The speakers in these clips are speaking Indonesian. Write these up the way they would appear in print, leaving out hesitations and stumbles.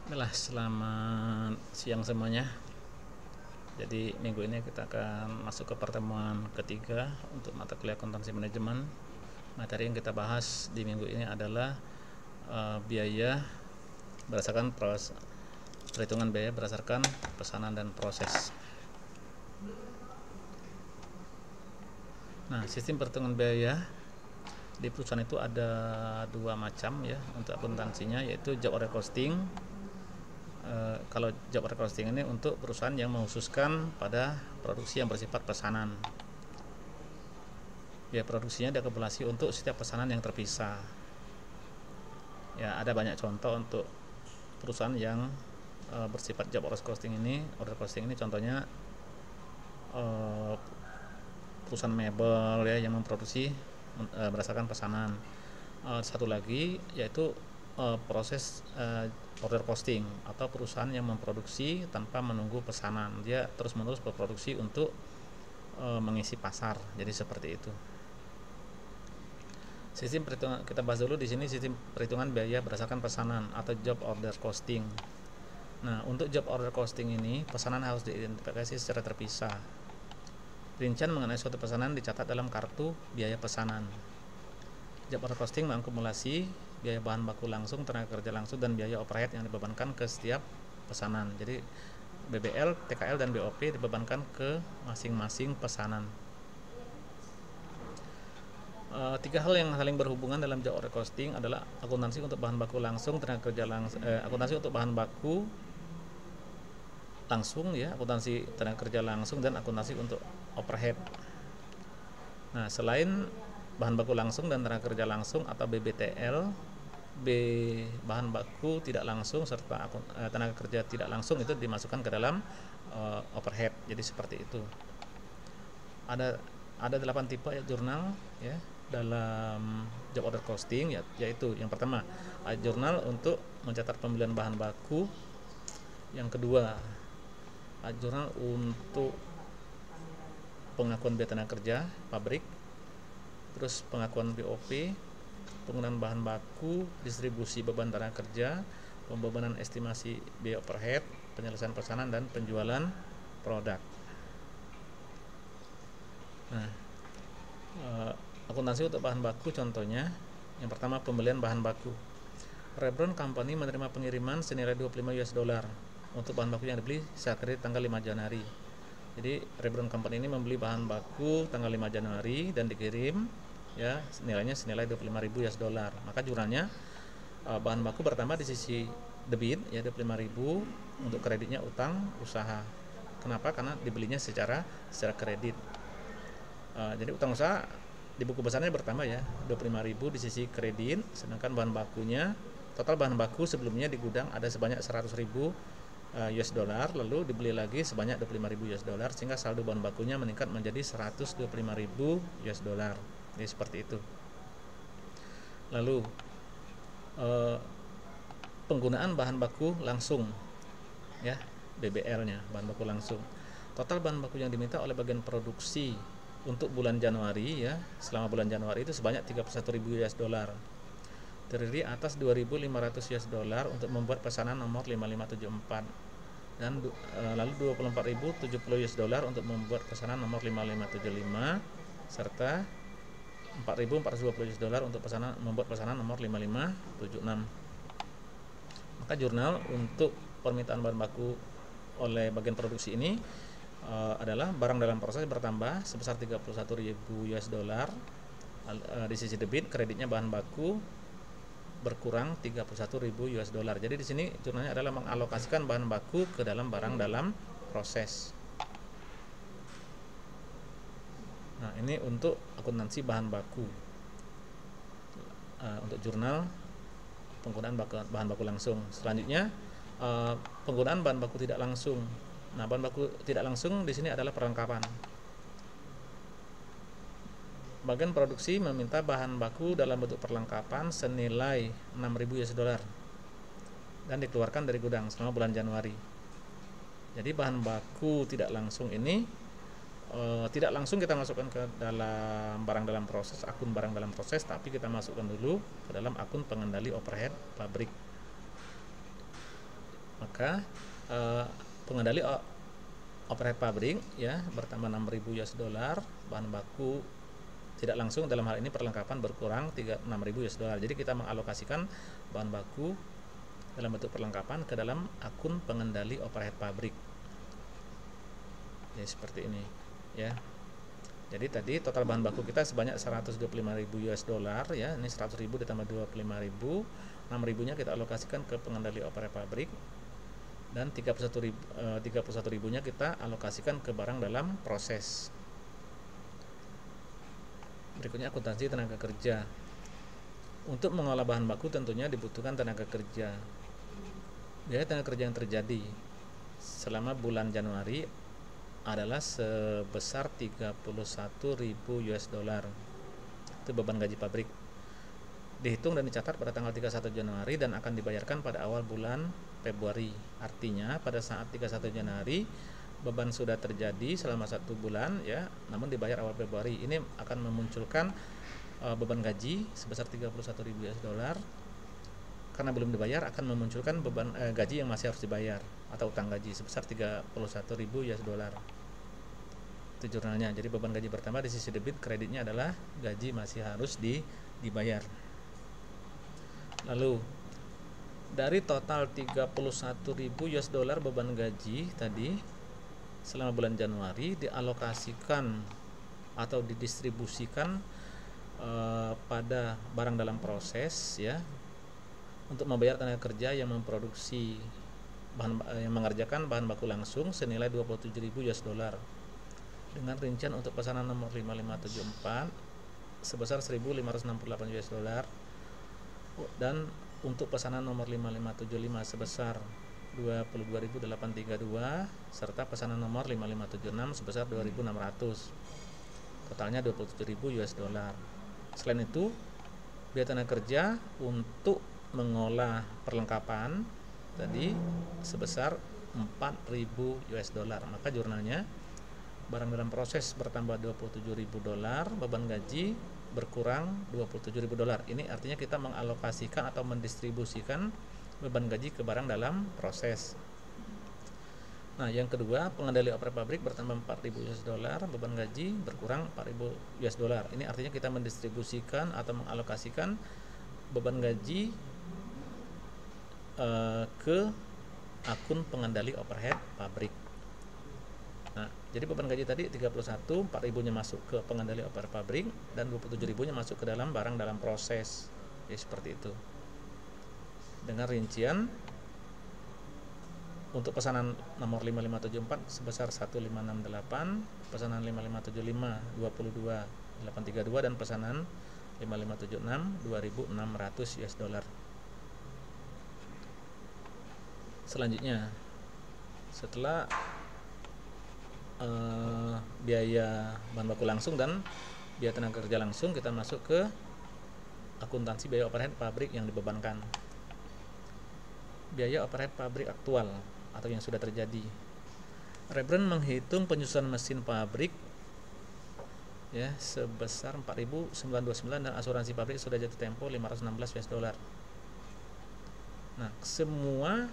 Adalah selamat siang semuanya. Jadi minggu ini kita akan masuk ke pertemuan ketiga untuk mata kuliah akuntansi manajemen. Materi yang kita bahas di minggu ini adalah biaya berdasarkan perhitungan biaya berdasarkan pesanan dan proses. Nah, sistem perhitungan biaya di perusahaan itu ada dua macam ya untuk akuntansinya, yaitu job order costing. Kalau job order costing ini untuk perusahaan yang mengkhususkan pada produksi yang bersifat pesanan. Biaya produksinya diakumulasi untuk setiap pesanan yang terpisah. Ya, ada banyak contoh untuk perusahaan yang bersifat job order costing ini. Order costing ini contohnya perusahaan mebel ya yang memproduksi berdasarkan pesanan. Satu lagi yaitu proses order costing atau perusahaan yang memproduksi tanpa menunggu pesanan. Dia terus-menerus berproduksi untuk mengisi pasar. Jadi seperti itu. Sistem perhitungan kita bahas dulu di sini, sistem perhitungan biaya berdasarkan pesanan atau job order costing. Nah, untuk job order costing ini pesanan harus diidentifikasi secara terpisah. Rincian mengenai suatu pesanan dicatat dalam kartu biaya pesanan. Job order costing mengakumulasi biaya bahan baku langsung, tenaga kerja langsung, dan biaya overhead yang dibebankan ke setiap pesanan. Jadi BBL, TKL, dan BOP dibebankan ke masing-masing pesanan. Tiga hal yang saling berhubungan dalam job order costing adalah akuntansi untuk bahan baku langsung, tenaga kerja langsung, akuntansi untuk bahan baku langsung ya, akuntansi tenaga kerja langsung, dan akuntansi untuk overhead. Nah, selain bahan baku langsung dan tenaga kerja langsung atau BBTL, bahan baku tidak langsung serta tenaga kerja tidak langsung itu dimasukkan ke dalam overhead. Jadi seperti itu. Ada 8 tipe jurnal ya dalam job order costing, yaitu yang pertama jurnal untuk mencatat pembelian bahan baku, yang kedua jurnal untuk pengakuan biaya tenaga kerja pabrik, terus pengakuan BOP, penggunaan bahan baku, distribusi beban tenaga kerja, pembebanan estimasi biaya overhead, penyelesaian pesanan, dan penjualan produk. Nah, akuntansi untuk bahan baku contohnya, yang pertama pembelian bahan baku. Rebron Company menerima pengiriman senilai $25 untuk bahan baku yang dibeli saat kredit tanggal 5 Januari. Jadi Rebron Company ini membeli bahan baku tanggal 5 Januari dan dikirim ya nilainya senilai $25.000. Maka jurnalnya bahan baku bertambah di sisi debit ya 25.000, untuk kreditnya utang usaha. Kenapa? Karena dibelinya secara kredit. Jadi utang usaha di buku besarnya bertambah ya 25.000 di sisi kredit, sedangkan bahan bakunya total bahan baku sebelumnya di gudang ada sebanyak 100.000 US dollar, lalu dibeli lagi sebanyak 25.000 US dollar, sehingga saldo bahan bakunya meningkat menjadi 125.000 US dollar. Jadi seperti itu. Lalu penggunaan bahan baku langsung ya, BBL-nya, bahan baku langsung. Total bahan baku yang diminta oleh bagian produksi untuk bulan Januari ya, selama bulan Januari itu sebanyak 31.000 US dollar. Terdiri atas 2.500 US dollar untuk membuat pesanan nomor 5574 dan lalu 24.070 US dollar untuk membuat pesanan nomor 5575 serta 4.420 US dollar untuk membuat pesanan nomor 5576. Maka jurnal untuk permintaan bahan baku oleh bagian produksi ini adalah barang dalam proses bertambah sebesar 31.000 US dollar. Di sisi debit kreditnya bahan baku berkurang 31.000 US dollar. Jadi di sini jurnalnya adalah mengalokasikan bahan baku ke dalam barang dalam proses. Nah, ini untuk akuntansi bahan baku. Untuk jurnal penggunaan bahan baku langsung. Selanjutnya penggunaan bahan baku tidak langsung. Nah, bahan baku tidak langsung di sini adalah perlengkapan. Bagian produksi meminta bahan baku dalam bentuk perlengkapan senilai 6.000 US dollar dan dikeluarkan dari gudang selama bulan Januari. Jadi bahan baku tidak langsung ini tidak langsung kita masukkan ke dalam barang dalam proses, akun barang dalam proses, tapi kita masukkan dulu ke dalam akun pengendali overhead pabrik. maka pengendali overhead pabrik ya bertambah 6.000 US dollar, bahan baku tidak langsung dalam hal ini perlengkapan berkurang 6.000 US dollar. Jadi kita mengalokasikan bahan baku dalam bentuk perlengkapan ke dalam akun pengendali overhead pabrik. Ya seperti ini ya. Jadi tadi total bahan baku kita sebanyak 125.000 US dollar ya. Ini 100.000 ditambah 25.000, 6.000 nya kita alokasikan ke pengendali overhead pabrik dan 31.000 nya kita alokasikan ke barang dalam proses. Berikutnya akuntansi tenaga kerja. Untuk mengolah bahan baku tentunya dibutuhkan tenaga kerja. Biaya tenaga kerja yang terjadi selama bulan Januari adalah sebesar 31.000 US dollar. Itu beban gaji pabrik. Dihitung dan dicatat pada tanggal 31 Januari dan akan dibayarkan pada awal bulan Februari. Artinya pada saat 31 Januari beban sudah terjadi selama 1 bulan ya, namun dibayar awal Februari. Ini akan memunculkan beban gaji sebesar 31.000 US dollar. Karena belum dibayar akan memunculkan beban gaji yang masih harus dibayar atau utang gaji sebesar 31.000 US dollar. Itu jurnalnya. Jadi beban gaji bertambah di sisi debit, kreditnya adalah gaji masih harus dibayar. Lalu dari total 31.000 US dollar beban gaji tadi selama bulan Januari dialokasikan atau didistribusikan pada barang dalam proses ya, untuk membayar tenaga kerja yang memproduksi yang mengerjakan bahan baku langsung senilai 27.000 US dollar dengan rincian untuk pesanan nomor 5574 sebesar 1.568 US dollar dan untuk pesanan nomor 5575 sebesar 22.832 serta pesanan nomor 5576 sebesar 2.600, totalnya 27.000 US dollar. Selain itu biaya tenaga kerja untuk mengolah perlengkapan tadi sebesar 4.000 US dollar. Maka jurnalnya barang dalam proses bertambah 27.000 dolar, beban gaji berkurang 27.000 dolar. Ini artinya kita mengalokasikan atau mendistribusikan beban gaji ke barang dalam proses. Nah, yang kedua, pengendali overhead pabrik bertambah 4.000 US dollar, beban gaji berkurang 4.000 US dollar. Ini artinya kita mendistribusikan atau mengalokasikan beban gaji ke akun pengendali overhead pabrik. Nah, jadi beban gaji tadi 31, 4.000 nya masuk ke pengendali overhead pabrik dan 27.000 nya masuk ke dalam barang dalam proses. Ya, seperti itu. Dengan rincian untuk pesanan nomor 5574 sebesar 1.568, pesanan 5575 22.832 dan pesanan 5576 2.600 US dollar. Selanjutnya, setelah biaya bahan baku langsung dan biaya tenaga kerja langsung, kita masuk ke akuntansi biaya overhead pabrik yang dibebankan. Biaya overhead pabrik aktual atau yang sudah terjadi. Rebren menghitung penyusunan mesin pabrik ya sebesar 4.929 dan asuransi pabrik sudah jatuh tempo 516 US dollar. Nah, semua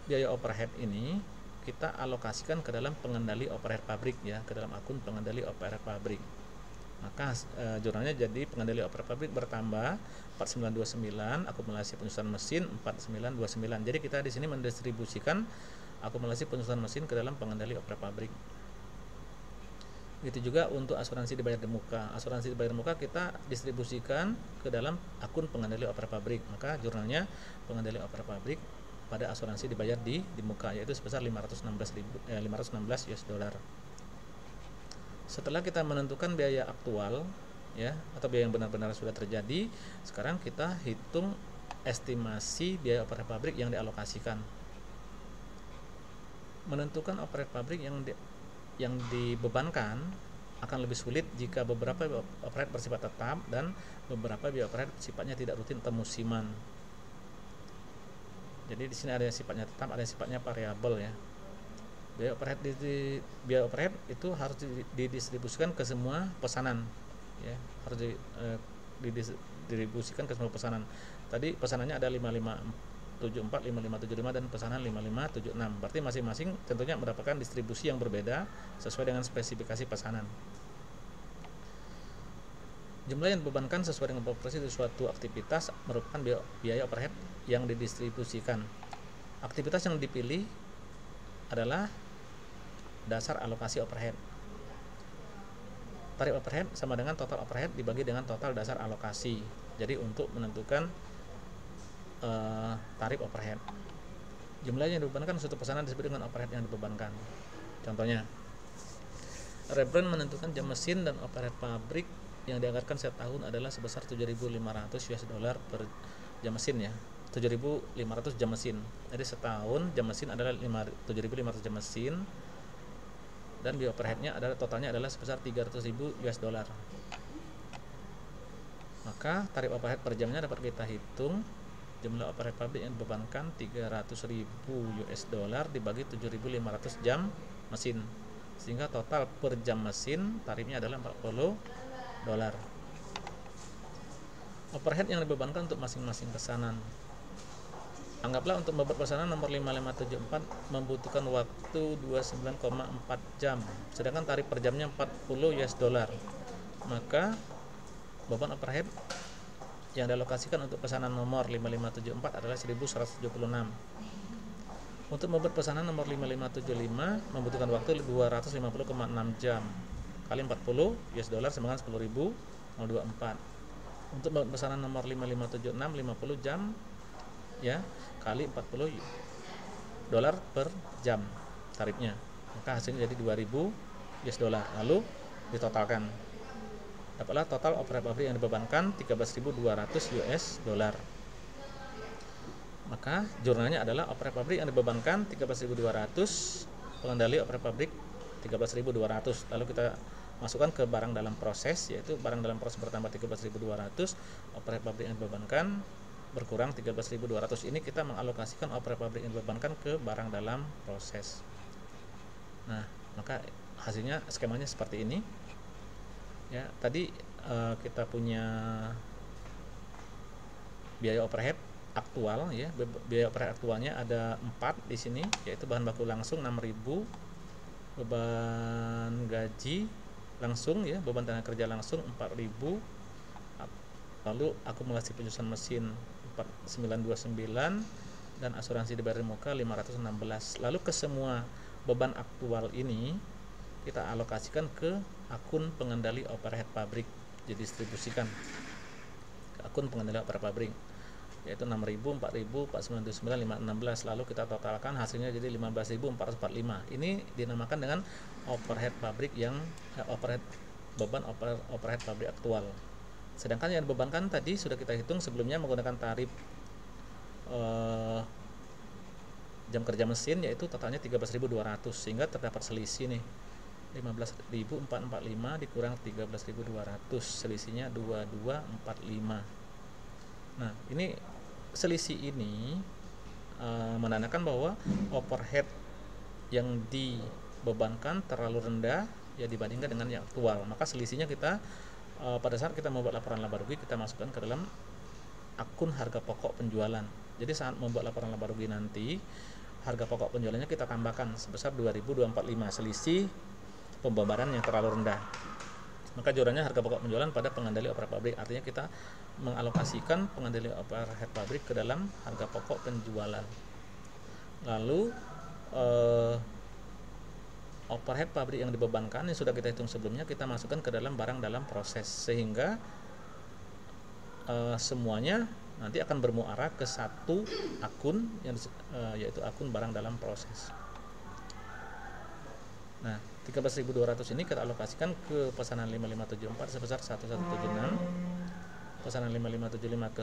biaya overhead ini kita alokasikan ke dalam pengendali overhead pabrik ya, ke dalam akun pengendali overhead pabrik. Maka jurnalnya jadi pengendali overhead pabrik bertambah 4929, akumulasi penyusunan mesin 4929. Jadi kita di sini mendistribusikan akumulasi penyusunan mesin ke dalam pengendali overhead pabrik. Begitu juga untuk asuransi dibayar di muka. Asuransi dibayar di muka kita distribusikan ke dalam akun pengendali overhead pabrik. Maka jurnalnya pengendali overhead pabrik pada asuransi dibayar di muka yaitu sebesar 516 US dollar. Setelah kita menentukan biaya aktual ya atau biaya yang benar-benar sudah terjadi, sekarang kita hitung estimasi biaya overhead pabrik yang dialokasikan. Menentukan overhead pabrik yang dibebankan akan lebih sulit jika beberapa overhead bersifat tetap dan beberapa biaya overhead sifatnya tidak rutin atau musiman. Jadi di sini ada yang sifatnya tetap, ada yang sifatnya variabel ya. Biaya overhead itu harus didistribusikan ke semua pesanan ya, harus didistribusikan ke semua pesanan. Tadi pesanannya ada 55 5574, 5575 dan pesanan 5576. Berarti masing-masing tentunya mendapatkan distribusi yang berbeda sesuai dengan spesifikasi pesanan. Jumlah yang dibebankan sesuai dengan proporsi dari suatu aktivitas merupakan biaya overhead yang didistribusikan. Aktivitas yang dipilih adalah dasar alokasi overhead. Tarif overhead sama dengan total overhead dibagi dengan total dasar alokasi. Jadi untuk menentukan tarif overhead, jumlah yang dibebankan suatu pesanan disebut dengan overhead yang dibebankan. Contohnya, Rebrand menentukan jam mesin dan overhead pabrik yang dianggarkan setiap tahun adalah sebesar 7.500 US dollar per jam mesin ya. 7.500 jam mesin. Jadi setahun jam mesin adalah 7.500 jam mesin dan biaya overheadnya adalah totalnya adalah sebesar 300.000 US dollar. Maka tarif overhead per jamnya dapat kita hitung jumlah overhead pabrik yang dibebankan 300.000 US dollar dibagi 7.500 jam mesin, sehingga total per jam mesin tarifnya adalah 40 dolar. Overhead yang dibebankan untuk masing-masing pesanan. Anggaplah untuk membuat pesanan nomor 5574 membutuhkan waktu 29,4 jam, sedangkan tarif per jamnya 40 US dollar. Maka beban overhead yang dialokasikan untuk pesanan nomor 5574 adalah 1176. Untuk membuat pesanan nomor 5575 membutuhkan waktu 250,6 jam kali 40 US dollar sama dengan 10.024. Untuk membuat pesanan nomor 5576 50 jam ya kali 40 dolar per jam tarifnya, maka hasilnya jadi 2.000 US dollar. Lalu ditotalkan, dapatlah total overhead pabrik yang dibebankan 13.200 US dollar. Maka jurnalnya adalah overhead pabrik yang dibebankan 13.200, pengendali overhead pabrik 13.200. Lalu kita masukkan ke barang dalam proses, yaitu barang dalam proses bertambah 13.200, overhead pabrik yang dibebankan berkurang 13.200. Ini kita mengalokasikan overhead pabrik yang dibebankan ke barang dalam proses. Nah, maka hasilnya skemanya seperti ini. Ya, tadi kita punya biaya overhead aktual ya. Biaya overhead aktualnya ada 4 di sini, yaitu bahan baku langsung 6.000, beban gaji langsung ya, beban tenaga kerja langsung 4.000, lalu akumulasi penjualan mesin 4929 dan asuransi dibayar muka 516. Lalu ke semua beban aktual ini kita alokasikan ke akun pengendali overhead pabrik, didistribusikan ke akun pengendali overhead pabrik, yaitu 6.000, 4.000, 4929, 516. Lalu kita totalkan hasilnya jadi 15.445. Ini dinamakan dengan overhead pabrik yang beban overhead pabrik aktual. Sedangkan yang dibebankan tadi sudah kita hitung sebelumnya menggunakan tarif jam kerja mesin, yaitu totalnya 13.200, sehingga terdapat selisih nih 15.445 dikurang 13.200, selisihnya 2245. Nah, ini selisih ini menandakan bahwa overhead yang dibebankan terlalu rendah ya dibandingkan dengan yang aktual. Maka selisihnya kita pada saat kita membuat laporan laba rugi, kita masukkan ke dalam akun harga pokok penjualan. Jadi saat membuat laporan laba rugi nanti, harga pokok penjualannya kita tambahkan sebesar 2.245, selisih pembebanan yang terlalu rendah. Maka jurnalnya harga pokok penjualan pada pengendali overhead pabrik, artinya kita mengalokasikan pengendali overhead pabrik ke dalam harga pokok penjualan. Lalu overhead pabrik yang dibebankan yang sudah kita hitung sebelumnya kita masukkan ke dalam barang dalam proses, sehingga semuanya nanti akan bermuara ke satu akun yang yaitu akun barang dalam proses. Nah, 13.200 ini kita alokasikan ke pesanan 5574 sebesar 1176, pesanan 5575 ke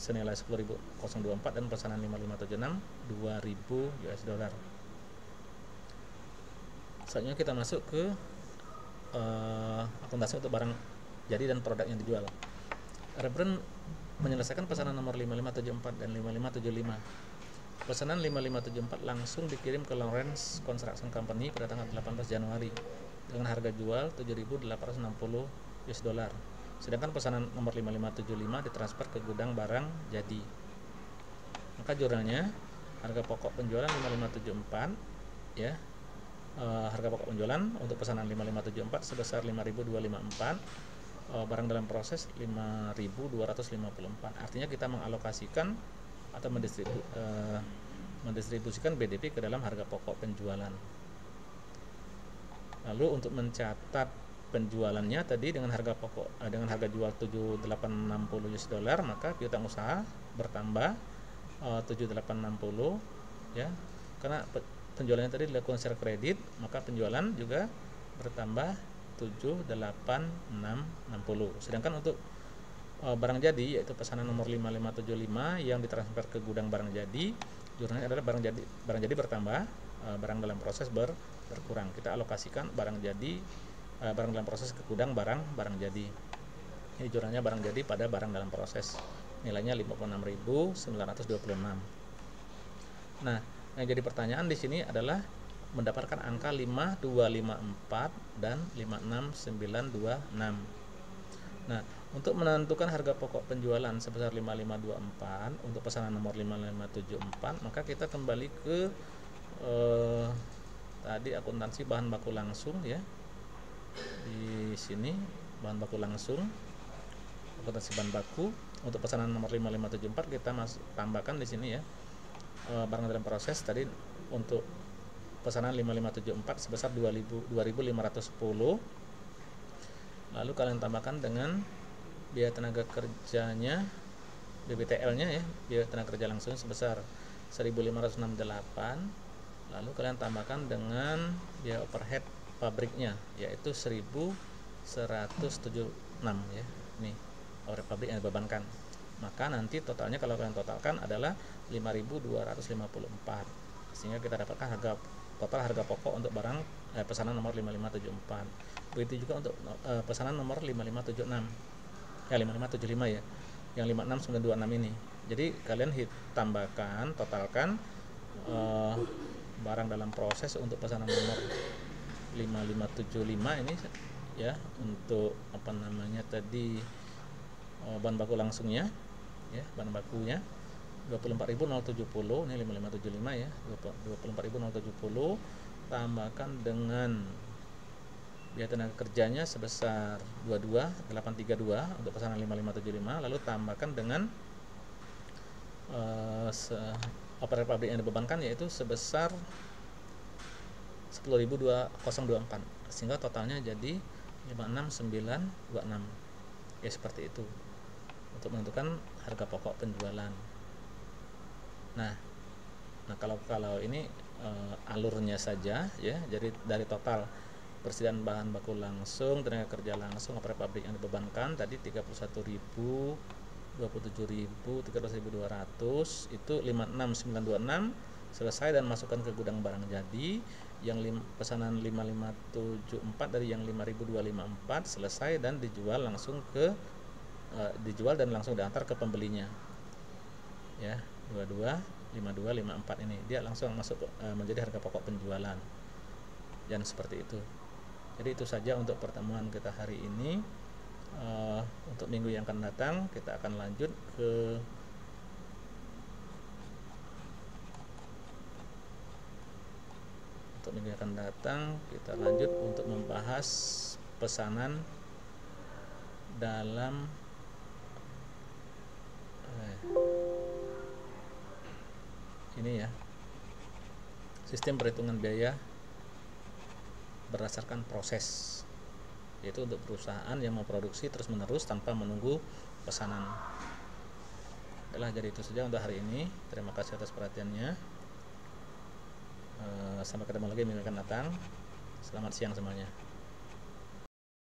senilai 10.024 dan pesanan 5576 2.000 US dollar. Selanjutnya kita masuk ke akuntansi untuk barang jadi dan produk yang dijual. Rebrand menyelesaikan pesanan nomor 5574 dan 5575. Pesanan 5574 langsung dikirim ke Lawrence Construction Company pada tanggal 18 Januari dengan harga jual 7.860 US dollar. Sedangkan pesanan nomor 5575 ditransfer ke gudang barang jadi. Maka jurnalnya harga pokok penjualan 5574 ya. Harga pokok penjualan untuk pesanan 5574 sebesar 5254, barang dalam proses 5254. Artinya kita mengalokasikan atau mendistribusikan BDP ke dalam harga pokok penjualan. Lalu untuk mencatat penjualannya tadi dengan harga pokok dengan harga jual 7860 US dollar, maka piutang usaha bertambah 7860 ya. Karena penjualannya tadi dilakukan secara kredit, maka penjualan juga bertambah 7860. Sedangkan untuk barang jadi, yaitu pesanan nomor 5575 yang ditransfer ke gudang barang jadi, jurnalnya adalah barang jadi bertambah, barang dalam proses berkurang. Kita alokasikan barang dalam proses ke gudang barang jadi. Ini jurnalnya barang jadi pada barang dalam proses, nilainya 56.926. Nah, yang jadi pertanyaan di sini adalah mendapatkan angka 5254 dan 56926. Nah, untuk menentukan harga pokok penjualan sebesar 5524 untuk pesanan nomor 5574, maka kita kembali ke tadi akuntansi bahan baku langsung ya. Di sini bahan baku langsung, akuntansi bahan baku untuk pesanan nomor 5574 kita tambahkan di sini ya. Barang dalam proses tadi untuk pesanan 5574 sebesar 2510. Lalu kalian tambahkan dengan biaya tenaga kerjanya, BBTL-nya ya, biaya tenaga kerja langsung sebesar 1568. Lalu kalian tambahkan dengan biaya overhead pabriknya, yaitu 1176 ya. Ini overhead pabrik yang dibebankan. Maka nanti totalnya kalau kalian totalkan adalah 5254. Sehingga kita dapatkan total harga pokok untuk barang pesanan nomor 5574. Begitu juga untuk pesanan nomor 5576. 5575 ya. Yang 56926 ini. Jadi kalian tambahkan, totalkan barang dalam proses untuk pesanan nomor 5575 ini ya, untuk tadi bahan baku langsungnya ya, bahan bakunya 24.070, ini 5575 ya, 24.070, tambahkan dengan biaya tenaga kerjanya sebesar 22832 untuk pesanan 5575, lalu tambahkan dengan operator pabrik yang dibebankan yaitu sebesar 10.024, sehingga totalnya jadi 56926 ya, seperti itu untuk menentukan harga pokok penjualan. Nah kalau ini alurnya saja ya, jadi dari total persediaan bahan baku langsung, tenaga kerja langsung, operator pabrik yang dibebankan tadi 31.000, 27.000, 13.200, itu 56926 selesai dan masukkan ke gudang barang jadi. Yang pesanan 5574 dari yang 5254 selesai dan dijual dan langsung diantar ke pembelinya ya. 525254 ini dia langsung masuk menjadi harga pokok penjualan, dan seperti itu. Jadi itu saja untuk pertemuan kita hari ini. Untuk minggu yang akan datang kita akan lanjut ke kita lanjut untuk membahas pesanan dalam ini ya, sistem perhitungan biaya berdasarkan proses, yaitu untuk perusahaan yang memproduksi terus menerus tanpa menunggu pesanan. Jadi itu saja untuk hari ini. Terima kasih atas perhatiannya. Sampai ketemu lagi minggu akan datang. Selamat siang semuanya.